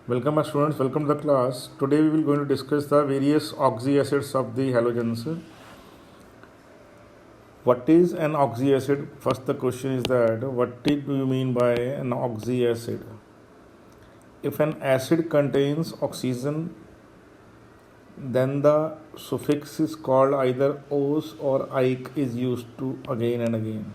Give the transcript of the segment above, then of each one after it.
Welcome my students, welcome to the class. Today we will going to discuss the various oxyacids of the halogens. What is an oxyacid? First the question is that what do you mean by an oxyacid? If an acid contains oxygen, then the suffix is called either "-ose" or "-ike" is used to again and again.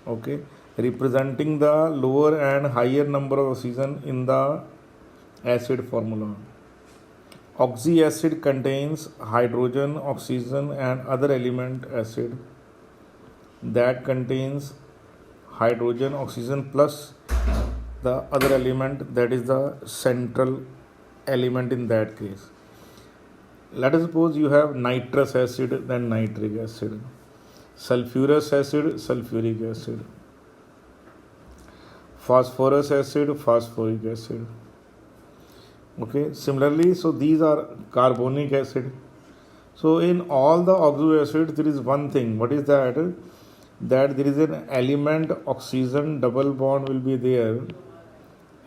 Okay, representing the lower and higher number of oxygen in the acid formula. Oxyacid contains hydrogen, oxygen and other element acid that contains hydrogen, oxygen plus the other element, that is the central element in that case. Let us suppose you have nitrous acid, then nitric acid, sulfurous acid, sulfuric acid, phosphorus acid, phosphoric acid. Okay, similarly, so these are carbonic acid. So in all the oxo acids there is one thing. What is that? That there is an element oxygen double bond will be there,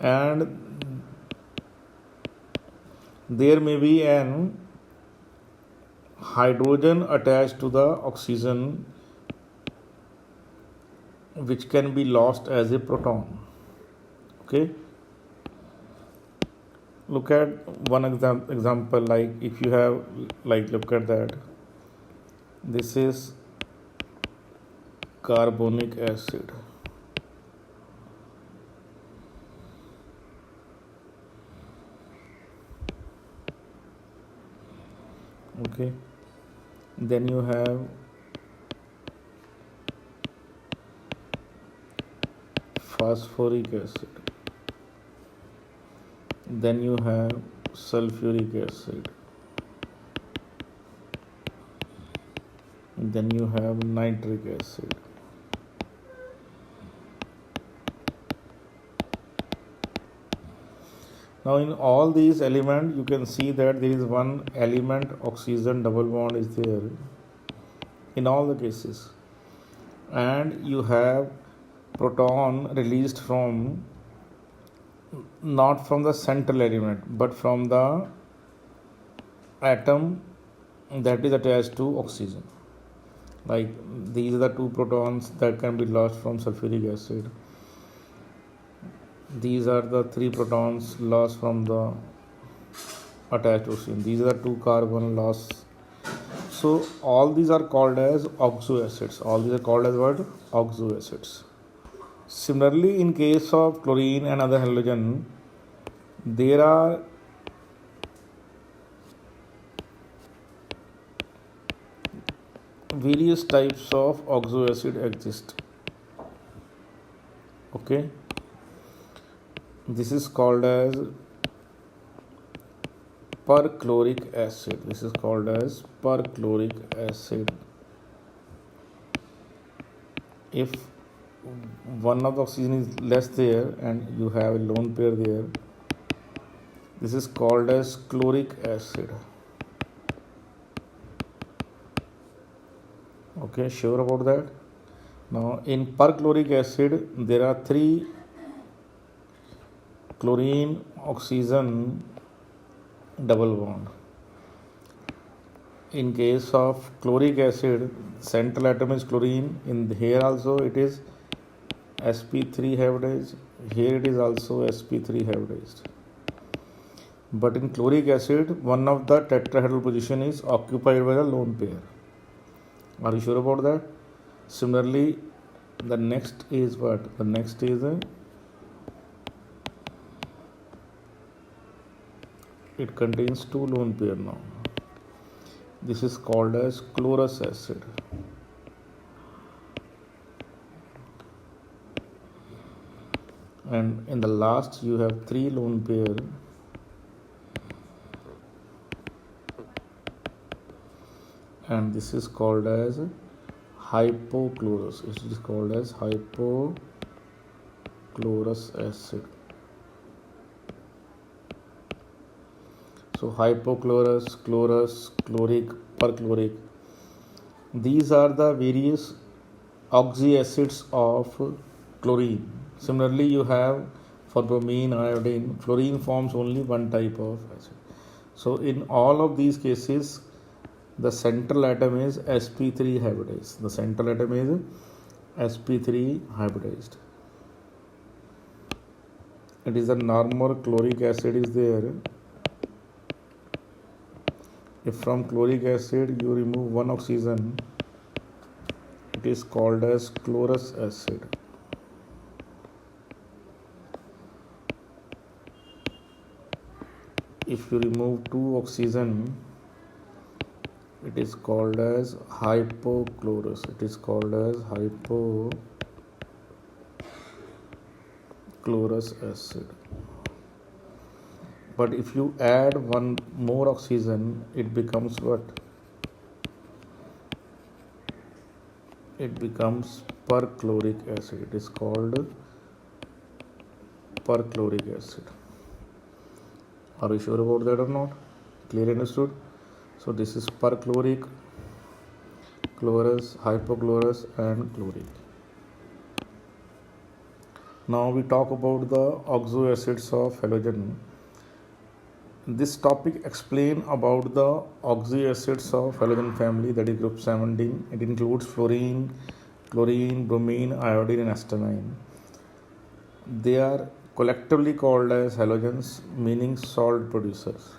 and there may be an hydrogen attached to the oxygen which can be lost as a proton. Okay, look at one example, like if you have, like, look at that, this is carbonic acid. Okay, then you have phosphoric acid, then you have sulfuric acid, then you have nitric acid. Now in all these elements you can see that there is one element oxygen double bond is there in all the cases, and you have proton released from, not from the central element but from the atom that is attached to oxygen. Like these are the two protons that can be lost from sulfuric acid. These are the three protons lost from the attached oxygen. These are the two carbon lost. So all these are called as oxoacids. All these are called as what? Oxoacids. Similarly, in case of chlorine and other halogen, there are various types of oxoacid exist. Okay, this is called as perchloric acid. This is called as perchloric acid. If one of the oxygen is less there and you have a lone pair there, this is called as chloric acid. Okay, sure about that? Now in perchloric acid there are three chlorine oxygen double bond. In case of chloric acid, central atom is chlorine. In here also it is sp3 hybridized. Here it is also sp3 hybridized. But in chloric acid, one of the tetrahedral position is occupied by the lone pair. Are you sure about that? Similarly, the next is what? The next is it contains two lone pair now. This is called as chlorous acid. And in the last you have three lone pair, and this is called as hypochlorous. It is called as hypochlorous acid. So hypochlorous, chlorous, chloric, perchloric, these are the various oxyacids of chlorine. Similarly, you have for bromine, iodine. Fluorine forms only one type of acid. So in all of these cases, the central atom is sp3 hybridized. The central atom is sp3 hybridized. It is a normal chloric acid is there. If from chloric acid you remove one oxygen, it is called as chlorous acid. If you remove two oxygen, it is called as hypochlorous. It is called as hypochlorous acid. But if you add one more oxygen, it becomes what? It becomes perchloric acid. It is called perchloric acid. Are you sure about that or not? Clear understood? So this is perchloric, chlorous, hypochlorous and chloric. Now we talk about the oxo acids of halogen. This topic explains about the oxo acids of halogen family, that is group 17. It includes fluorine, chlorine, bromine, iodine and acetylene. They are collectively called as halogens, meaning salt producers.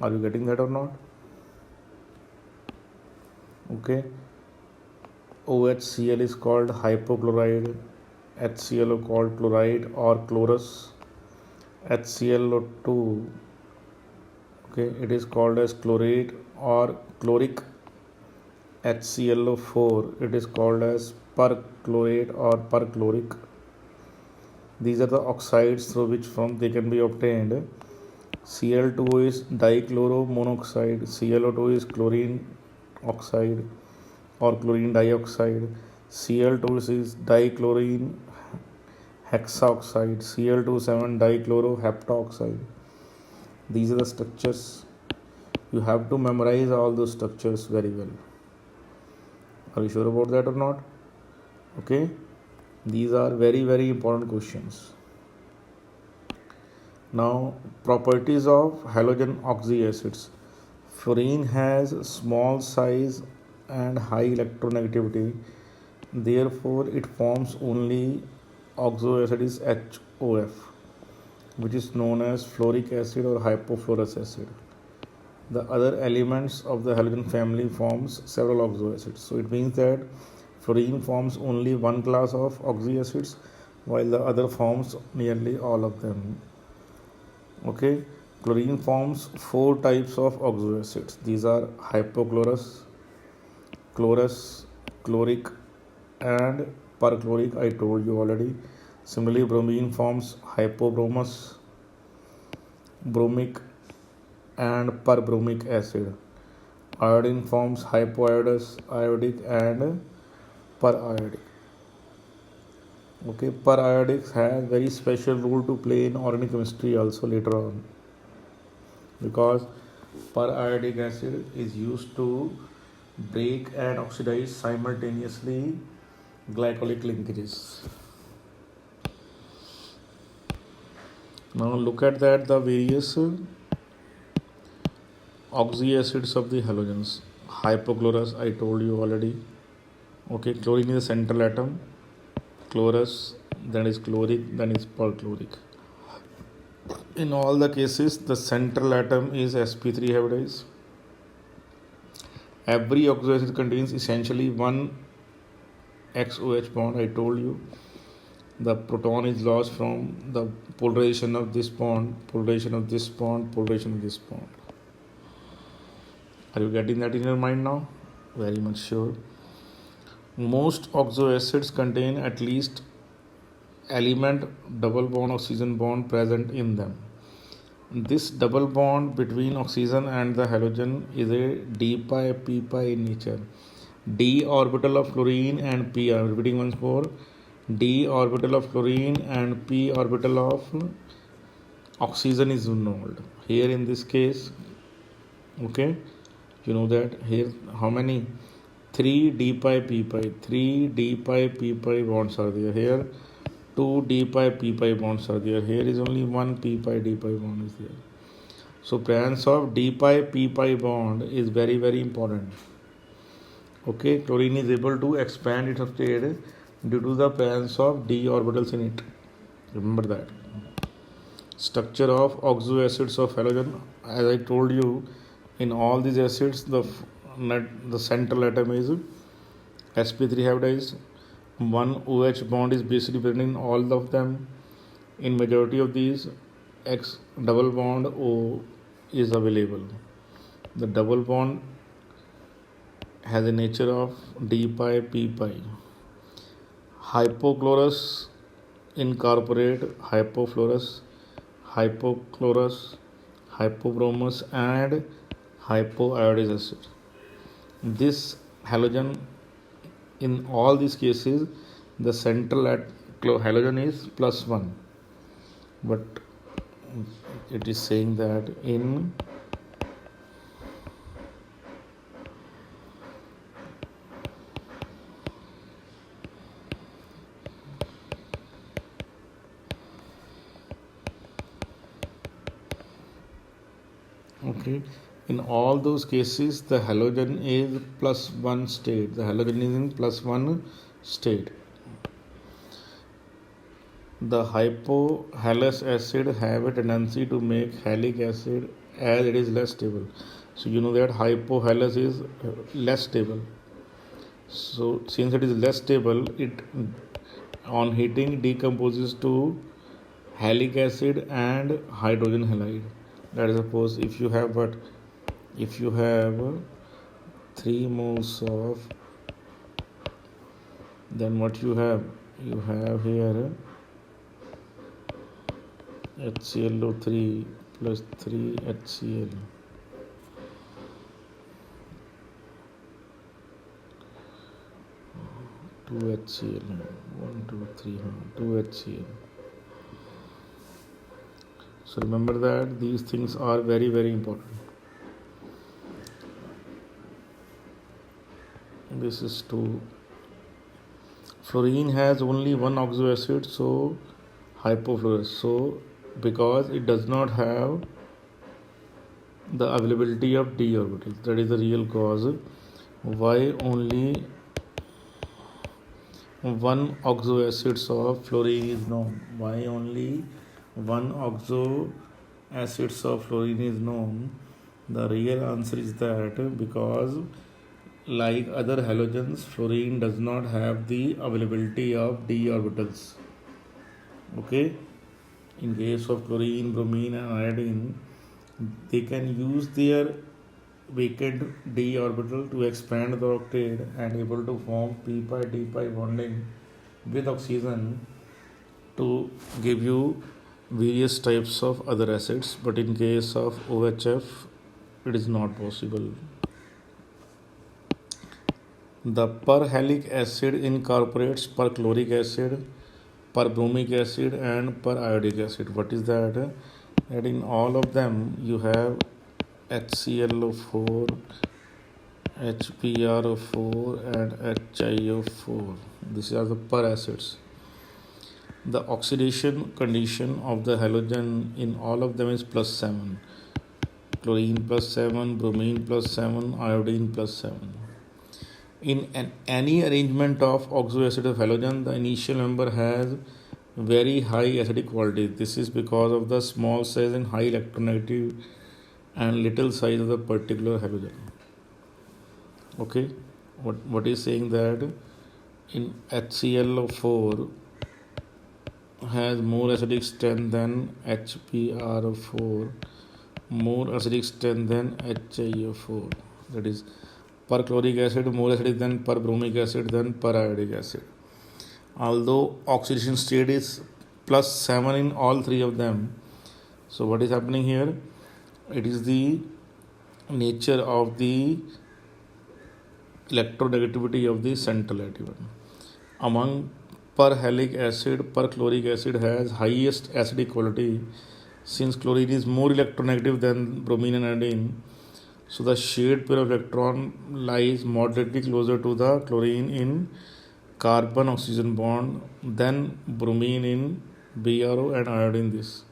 Are you getting that or not? Okay. OHCl is called hypochlorite, HClO called chloride or chlorus, HClO2, okay, it is called as chlorate or chloric. HClO4, it is called as perchlorate or perchloric. These are the oxides through which from they can be obtained. Cl2 is dichloromonoxide, ClO2 is chlorine oxide or chlorine dioxide, Cl2 is dichlorine hexaoxide, Cl27 dichloroheptoxide. These are the structures. You have to memorize all those structures very well. Are you sure about that or not? Okay. These are very, very important questions. Now, properties of halogen oxyacids. Fluorine has small size and high electronegativity. Therefore, it forms only oxoacid is HOF, which is known as fluoric acid or hypofluorous acid. The other elements of the halogen family forms several oxoacids. So it means that fluorine forms only one class of oxyacids, while the other forms nearly all of them. Okay, chlorine forms four types of oxoacids. These are hypochlorous, chlorous, chloric, and perchloric. I told you already. Similarly, bromine forms hypobromous, bromic, and perbromic acid. Iodine forms hypoiodous, iodic, and periodic. Okay, periodic has very special role to play in organic chemistry also later on, because periodic acid is used to break and oxidize simultaneously glycolic linkages. Now look at that, the various oxyacids of the halogens. Hypochlorous, I told you already. Okay, chlorine is the central atom, chlorous, then is chloric, then is perchloric. In all the cases, the central atom is sp3 hybridized. Every oxoacid contains essentially one XOH bond. I told you the proton is lost from the polarization of this bond, polarization of this bond, polarization of this bond. Are you getting that in your mind now? Very much sure. Most oxoacids contain at least element double bond oxygen bond present in them. This double bond between oxygen and the halogen is a d pi p pi in nature. D orbital of fluorine and p, I am repeating once more, d orbital of fluorine and p orbital of oxygen is involved. Here in this case, okay, you know that here how many? 3 d pi p pi, 3 d pi p pi bonds are there. Here two d pi p pi bonds are there. Here is only one p pi d pi bond is there. So presence of d pi p pi bond is very very important. Okay, chlorine is able to expand its state due to the presence of d orbitals in it. Remember that. Structure of oxo acids of halogen. As I told you, in all these acids, the central atom is sp3 hybridized. One OH bond is basically present in all of them. In majority of these, X double bond O is available. The double bond has a nature of d pi p pi. Hypochlorous incorporate hypofluorous, hypochlorous, hypobromous, and hypoiodized acid. This halogen, in all these cases, the central halogen is +1, but it is saying that in in all those cases the halogen is +1 state. The halogen is in +1 state. The hypohalous acid have a tendency to make halic acid as it is less stable. So you know that hypohalous is less stable. So since it is less stable, it on heating decomposes to halic acid and hydrogen halide. That is, suppose if you have 3 moles of, then what you have here HClO3 plus 3 HCl. Two HCl, 1, 2, 3, 2 HCl. So remember that these things are very very important. This is 2. Fluorine has only one oxo acid, so hypofluorous. So because it does not have the availability of d orbitals, that is the real cause why only one oxo acids of fluorine is known. Why only one oxo acids of fluorine is known? The real answer is that because like other halogens, fluorine does not have the availability of d orbitals. Okay, in case of chlorine, bromine and iodine, they can use their vacant d orbital to expand the octet and able to form p pi d pi bonding with oxygen to give you various types of other acids, but in case of OHF it is not possible. The perhalic acid incorporates perchloric acid, perbromic acid and periodic acid. What is that? That in all of them you have HClO4, HBrO4 and HiO4. These are the per acids. The oxidation condition of the halogen in all of them is +7. Chlorine +7, bromine +7, iodine +7. In any arrangement of oxoacid of halogen, the initial member has very high acidic quality. This is because of the small size and high electronegative and little size of the particular halogen. Okay, what is saying that in HClO4 has more acidic strength than HBrO4, more acidic strength than HiO4. That is, perchloric acid more acidic than perbromic acid than periodic acid. Although oxidation state is +7 in all three of them, so what is happening here? It is the nature of the electronegativity of the central atom. Among perhalic acid, perchloric acid has highest acidic quality since chlorine is more electronegative than bromine and iodine. So the shared pair of electron lies moderately closer to the chlorine in carbon oxygen bond, then bromine in BRO and iodine this.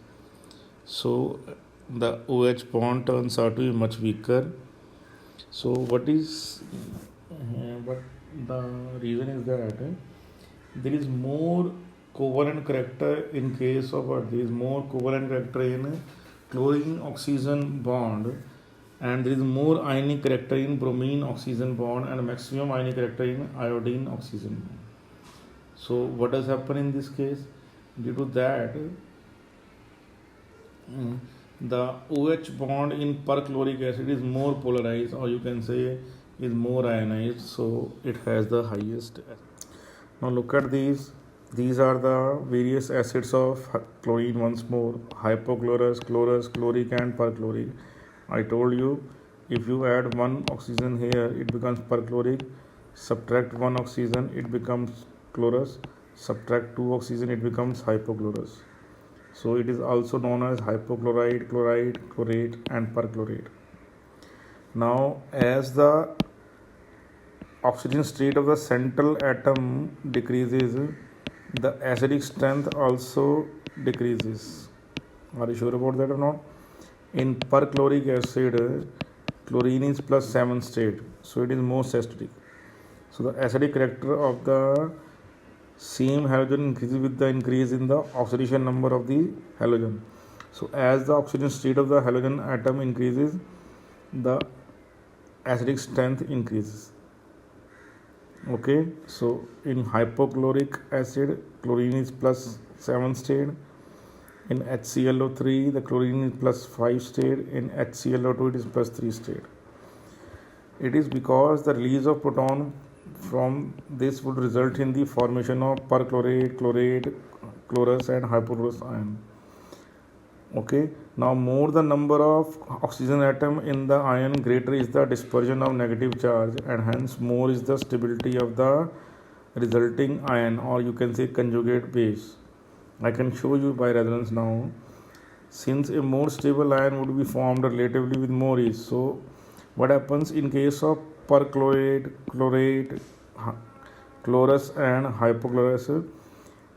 So the OH bond turns out to be much weaker. So but the reason is that there is more covalent character in case of there is more covalent character in chlorine oxygen bond, and there is more ionic character in bromine oxygen bond and maximum ionic character in iodine oxygen bond. So what does happen in this case? Due to that, the OH bond in perchloric acid is more polarized, or you can say is more ionized, so it has the highest. Now look at these. These are the various acids of chlorine once more: hypochlorous, chlorous, chloric, and perchloric. I told you, if you add one oxygen here, it becomes perchloric. Subtract one oxygen, it becomes chlorous. Subtract two oxygen, it becomes hypochlorous. So it is also known as hypochlorite, chloride, chlorate, and perchlorate. Now, as the oxygen state of the central atom decreases, the acidic strength also decreases. Are you sure about that or not? In perchloric acid, chlorine is plus 7 state, so it is most acidic. So the acidic character of the same halogen increases with the increase in the oxidation number of the halogen. So as the oxygen state of the halogen atom increases, the acidic strength increases. Okay, so in hypochloric acid, chlorine is plus 7 state. In HClO3, the chlorine is plus 5 state. In HClO2, it is plus 3 state. It is because the release of proton from this would result in the formation of perchlorate, chlorate, chlorous, and hypochlorous ion. Okay, now more the number of oxygen atom in the ion, greater is the dispersion of negative charge, and hence more is the stability of the resulting ion, or you can say conjugate base. I can show you by resonance now. Since a more stable ion would be formed relatively with more ease, so what happens in case of perchlorate, chlorate, chlorous, and hypochlorous?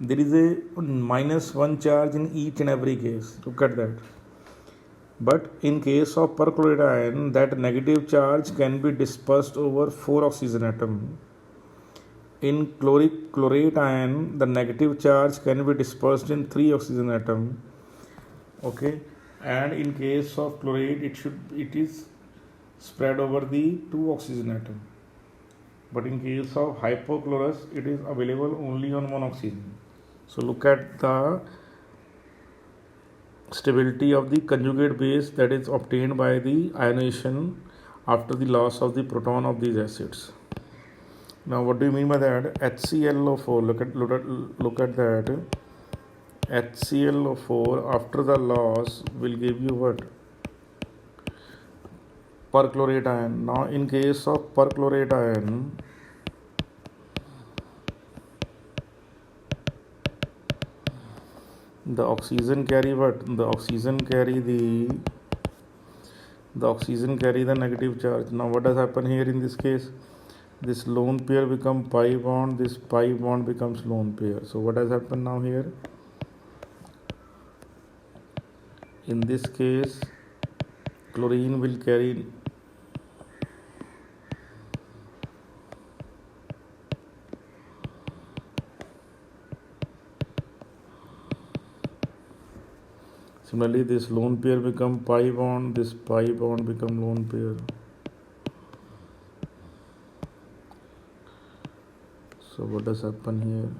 There is a minus 1 charge in each and every case. Look at that. But in case of perchlorate ion, that negative charge can be dispersed over 4 oxygen atoms. In chlorate ion, the negative charge can be dispersed in 3 oxygen atoms. Okay, and in case of chlorate, it is spread over the 2 oxygen atom. But in case of hypochlorous, it is available only on 1 oxygen. So look at the stability of the conjugate base that is obtained by the ionization after the loss of the proton of these acids. Now what do you mean by that? HClO4, look at that. HClO4 after the loss will give you what? Perchlorate ion. Now in case of perchlorate ion, the oxygen carry what? The oxygen carry the negative charge. Now what does happen here in this case? This lone pair become pi bond, this pi bond becomes lone pair. So what has happened now here? In this case, chlorine will carry similarly this lone pair become pi bond, this pi bond become lone pair. So what does happen here?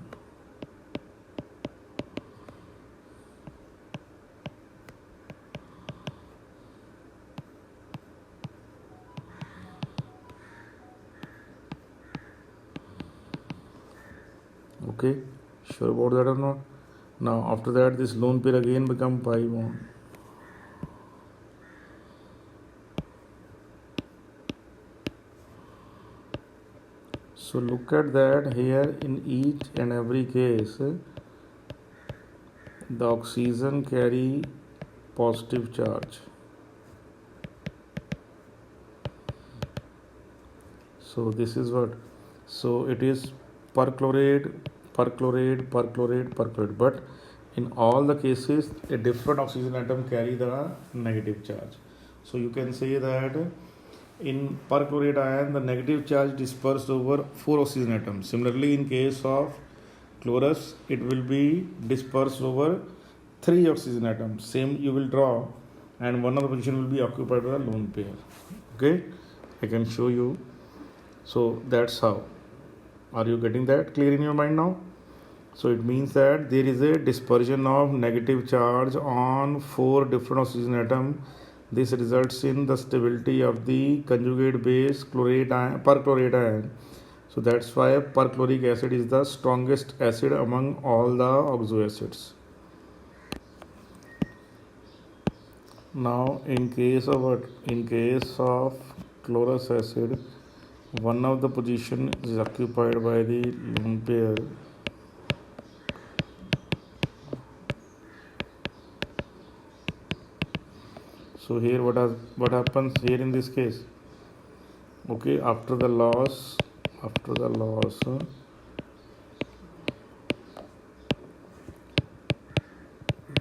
Okay, sure about that or not? Now after that, this lone pair again become pi bond. So look at that here. In each and every case, the oxygen carry positive charge. So this is what? So it is perchlorate, perchlorate. But in all the cases, a different oxygen atom carry the negative charge. So you can say that in perchlorate ion, the negative charge dispersed over 4 oxygen atoms. Similarly, in case of chlorus, it will be dispersed over 3 oxygen atoms. Same you will draw, and one of the position will be occupied by a lone pair. Okay, I can show you. So that's how. Are you getting that clear in your mind now? So it means that there is a dispersion of negative charge on 4 different oxygen atoms. This results in the stability of the conjugate base perchlorate ion. So that's why perchloric acid is the strongest acid among all the oxo acids. Now in case of chlorous acid, one of the position is occupied by the lone pair. So here what happens here in this case? Okay, after the loss,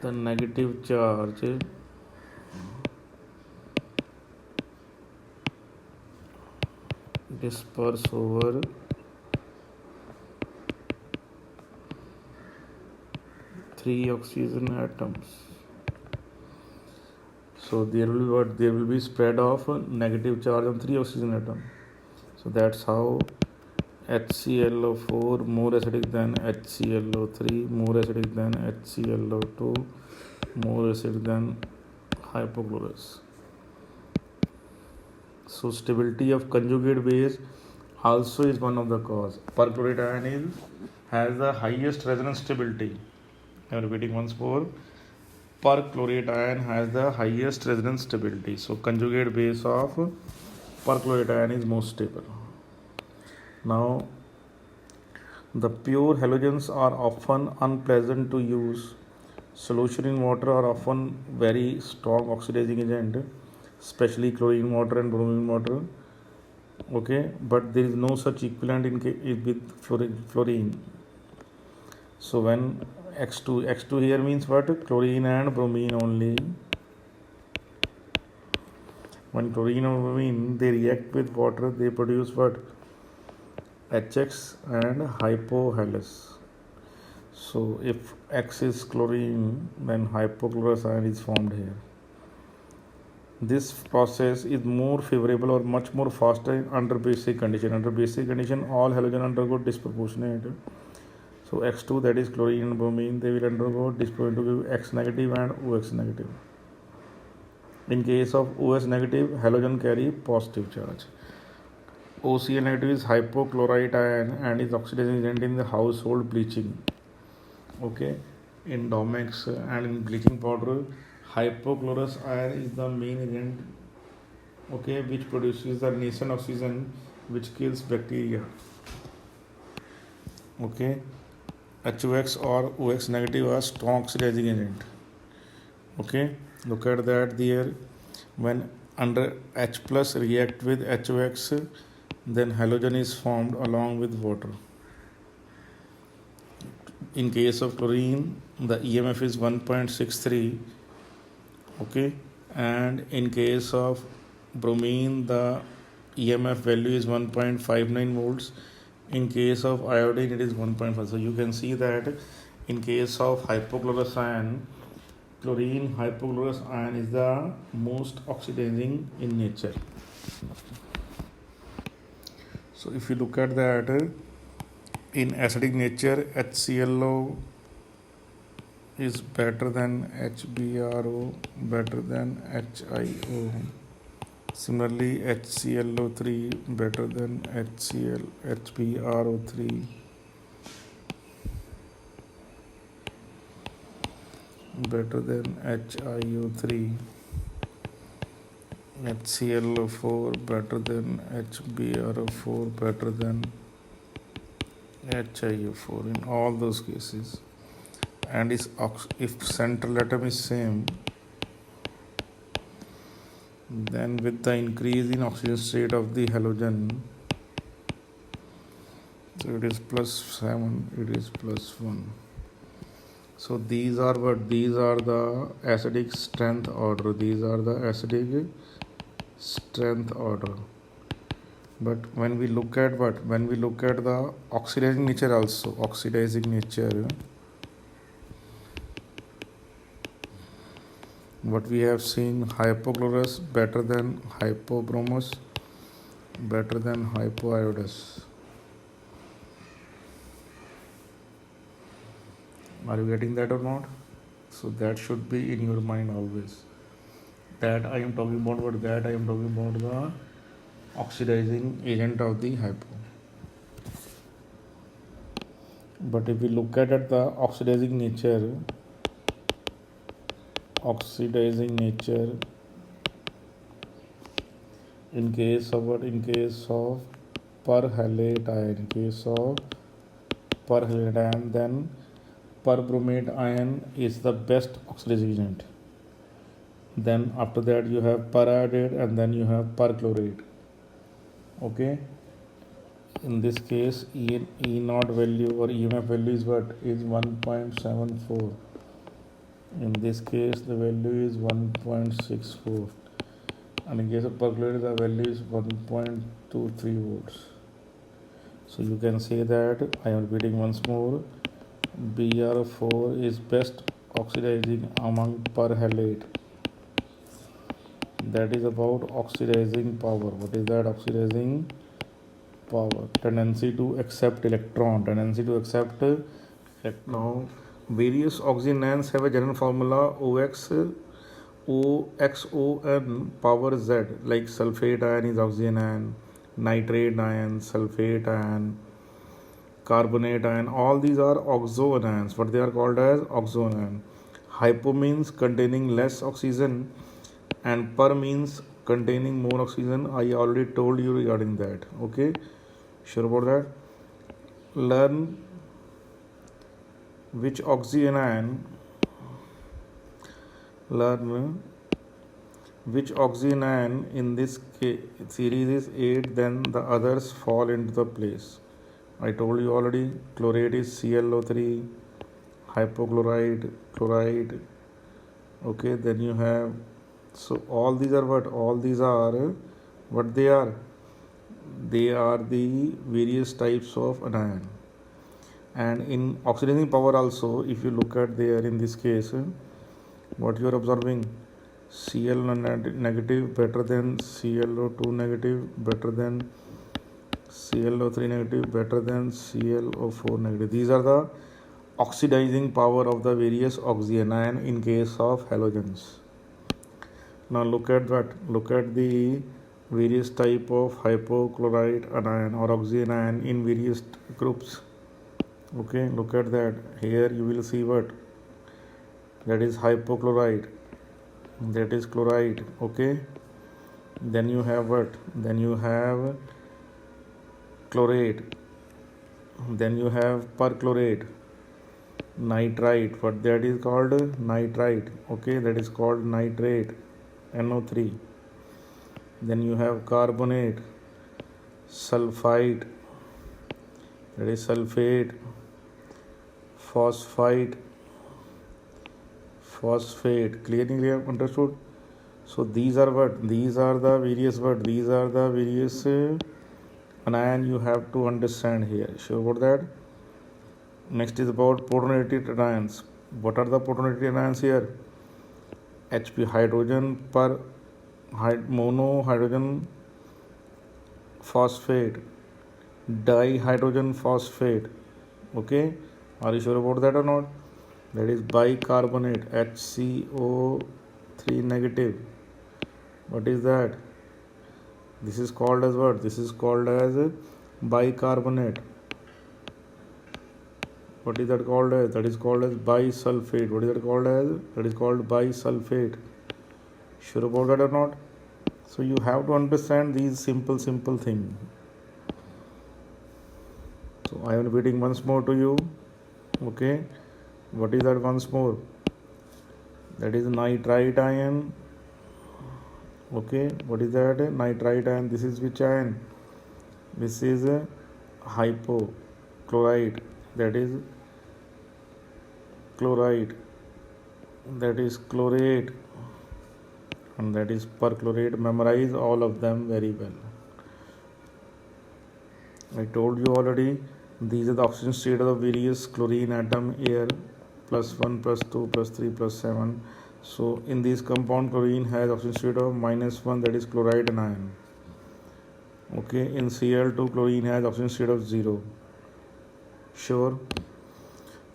the negative charge disperse over 3 oxygen atoms. So there will be spread of negative charge on 3 oxygen atom. So that's how HClO4 more acidic than HClO3, more acidic than HClO2, more acidic than hypochlorous. So stability of conjugate base also is one of the cause. Perchlorate ion has the highest resonance stability. I am repeating once more. Perchlorate ion has the highest resonance stability. So conjugate base of perchlorate ion is most stable. Now the pure halogens are often unpleasant to use. Solution in water are often very strong oxidizing agent, especially chlorine water and bromine water. Okay, but there is no such equivalent with fluorine. So when X2 here means what? Chlorine and bromine only. When chlorine and bromine they react with water, they produce what? HX and hypohalous. So if X is chlorine, then hypochlorous ion is formed here. This process is more favorable or much more faster under basic condition. Under basic condition, all halogen undergo disproportionate. So X2, that is chlorine and bromine, they will undergo disproportionate to give X negative and OX negative. In case of OS negative, halogen carry positive charge. OCl negative is hypochlorite ion and is oxidizing agent in the household bleaching. Okay, in Domex and in bleaching powder, hypochlorous ion is the main agent. Okay, which produces the nascent oxygen which kills bacteria. Okay, HOX or OX negative are strong oxidizing agent. Okay, look at that there. When under H plus react with HOX, then halogen is formed along with water. In case of chlorine, the EMF is 1.63. Okay, and in case of bromine, the EMF value is 1.59 volts. In case of iodine, it is 1.5. So you can see that in case of hypochlorous ion, chlorine hypochlorous ion is the most oxidizing in nature. So if you look at that, in acidic nature, HClO is better than HBRO, better than HIO. Similarly, HClO3 better than HBRO3. Better than HIO3. HClO4 better than HBRO4, better than HIO4 in all those cases. And if central atom is same, then with the increase in oxygen state of the halogen, so it is plus 7, it is plus 1. So these are what? These are the acidic strength order. These are the acidic strength order. But when we look at what? When we look at the oxidizing nature also, oxidizing nature, what we have seen, hypochlorous better than hypobromous, better than hypoiodous. Are you getting that or not? So that should be in your mind always. That I am talking about what? That I am talking about the oxidizing agent of the hypo. But if we look at it, the oxidizing nature in case of what? In case of perhalate ion, in case of perhalate ion, then perbromate ion is the best oxidizing agent. Then after that you have periodate, and then you have perchlorate. Okay, in this case E naught value or EMF value is what? Is 1.74. In this case the value is 1.64, and in case of perchlorate the value is 1.23 volts. So you can say that, I am repeating once more, Br4 is best oxidizing among perhalate. That is about oxidizing power. What is that oxidizing power? Tendency to accept electron, tendency to accept. Now various oxygen ions have a general formula OXON power Z, like sulfate ion is oxygen ion, nitrate ion, sulfate ion, carbonate ion, all these are oxo ions, but they are called as oxo ion. Hypo means containing less oxygen, and per means containing more oxygen. I already told you regarding that. Okay, sure about that? Learn which oxygen ion in this series is 8, then the others fall into the place. I told you already, chlorate is ClO3, hypochlorite, chloride. Okay, then you have, so all these are what? All these are what they are? They are the various types of anion. And in oxidizing power also, if you look at there in this case, what you are observing? Cl negative better than ClO2 negative, better than ClO3 negative, better than ClO4 negative. These are the oxidizing power of the various oxygen ion in case of halogens. Now look at that. Look at the various type of hypochlorite anion or oxygen ion in various groups. Okay, look at that. Here you will see what? That is hypochlorite, that is chloride. Okay, then you have what? Then you have chlorate, then you have perchlorate, nitrite, what that is called? Nitrite. Okay, that is called nitrate, NO3. Then you have carbonate, sulfite, that is sulfate, phosphate. Clearly understood? So these are what? These are the various what? These are the various anion you have to understand here. Sure about that? Next is about protonated ions. What are the protonated ions here? HP, hydrogen per mono hydrogen phosphate, dihydrogen phosphate. Okay, are you sure about that or not? That is bicarbonate, HCO3 negative. What is that? This is called as what? This is called as bicarbonate. What is that called as? That is called as bisulfate. What is that called as? That is called bisulfate. Sure about that or not? So you have to understand these simple things. So I am repeating once more to you. Okay, what is that once more? That is nitrite ion. Okay, what is that? Nitrite ion. This is which ion? This is hypo. chloride, that is chloride, that is chlorate, and that is perchlorate. Memorize all of them very well. I told you already, these are the oxygen state of the various chlorine atom here, +1, +2, +3, +7. So in this compound, chlorine has oxygen state of -1, that is chloride anion. Okay, in Cl2, chlorine has oxygen state of 0. Sure.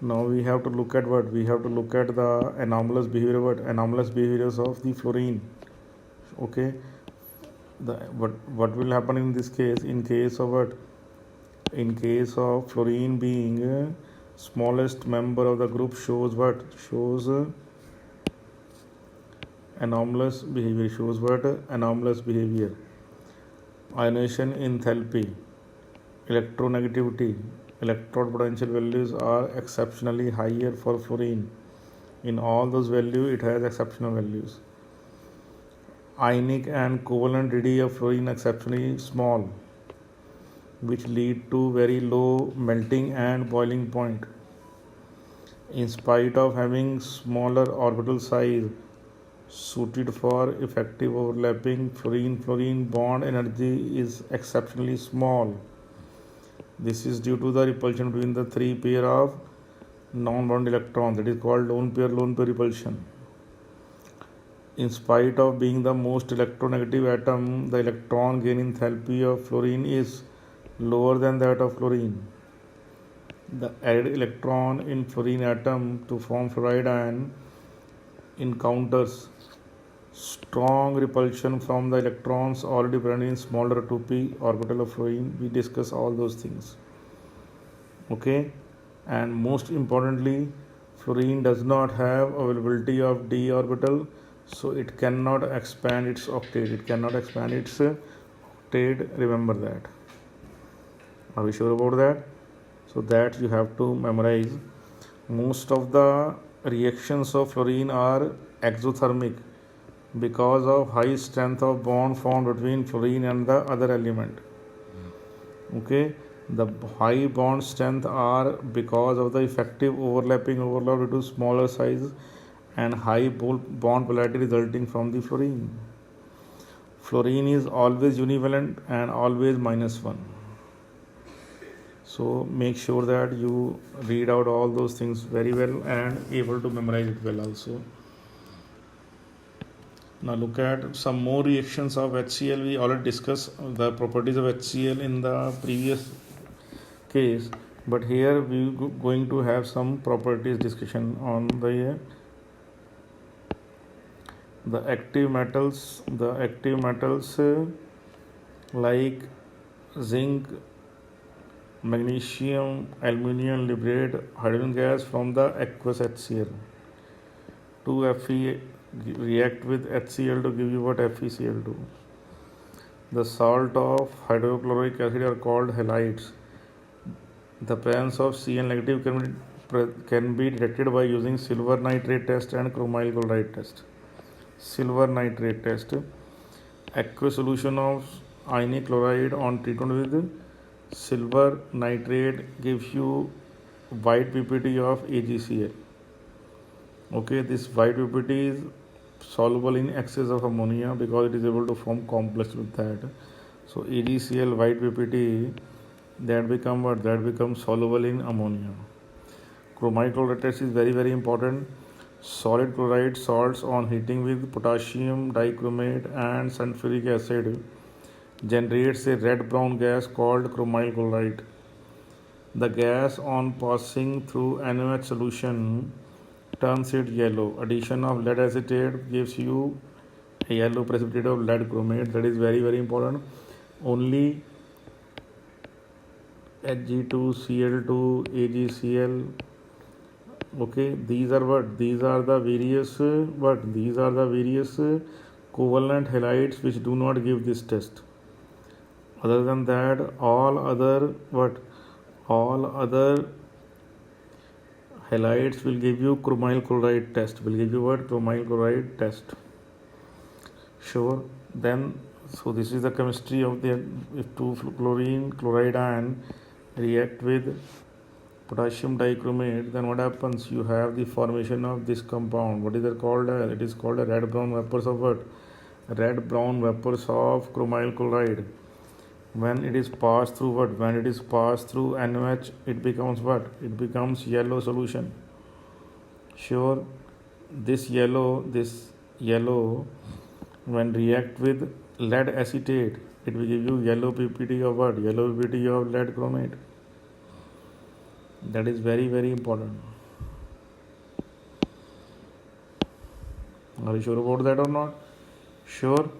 Now we have to look at what? We have to look at the anomalous behavior. What? Anomalous behaviors of the fluorine. Okay. What will happen in this case? In case of what? In case of fluorine being smallest member of the group, shows what? Shows anomalous behavior. Shows what? Anomalous behavior. Ionization enthalpy, electronegativity, electrode potential values are exceptionally higher for fluorine. In all those values, it has exceptional values. Ionic and covalent DD of fluorine exceptionally small, which lead to very low melting and boiling point. In spite of having smaller orbital size suited for effective overlapping, fluorine bond energy is exceptionally small. This is due to the repulsion between the 3 pair of non-bound electrons, that is called lone pair repulsion. In spite of being the most electronegative atom, the electron gain enthalpy of fluorine is lower than that of chlorine. The added electron in fluorine atom to form fluoride ion encounters strong repulsion from the electrons already present in smaller 2p orbital of fluorine. We discuss all those things. Okay, and most importantly, fluorine does not have availability of d orbital, so it cannot expand its octet. It cannot expand its octet. Remember that. Are we sure about that? So that you have to memorize. Most of the reactions of fluorine are exothermic because of high strength of bond formed between fluorine and the other element. Okay, the high bond strength are because of the effective overlap due to smaller size and high bond polarity resulting from the fluorine. Fluorine is always univalent and always -1. So make sure that you read out all those things very well and able to memorize it well also. Now look at some more reactions of HCl. We already discussed the properties of HCl in the previous case, but here we are going to have some properties discussion on the active metals. The active metals like zinc, magnesium, aluminium liberate hydrogen gas from the aqueous HCl. 2Fe react with HCl to give you what? FeCl2. The salt of hydrochloric acid are called halides. The presence of Cl negative can be detected by using silver nitrate test and chromyl chloride test. Silver nitrate test. Aqueous solution of ionic chloride on treatment with silver nitrate gives you white PPT of AgCl. Okay, this white PPT is soluble in excess of ammonia because it is able to form complex with that. So AgCl white PPT, that become what? That becomes soluble in ammonia. Chromyl chloride test is very important. Solid chloride salts on heating with potassium dichromate and sulfuric acid generates a red-brown gas called chromyl chloride. The gas on passing through NaOH solution turns it yellow. Addition of lead acetate gives you a yellow precipitate of lead chromate. That is very important. Only Hg2Cl2 AgCl. Okay, these are what? These are the various These are the various covalent halides which do not give this test. Other than that, all other halides will give you chromyl chloride test. Will give you what? Chromyl chloride test. Sure. Then, so this is the chemistry of the if two chlorine chloride ion react with potassium dichromate, then what happens? You have the formation of this compound. What is it called? It is called a red brown vapors of what? Red brown vapors of chromyl chloride. When it is passed through what? When it is passed through NaOH, it becomes what? It becomes yellow solution. Sure, this yellow when react with lead acetate, it will give you yellow PPT of what? Yellow PPT of lead chromate. That is very, very important. Are you sure about that or not? Sure.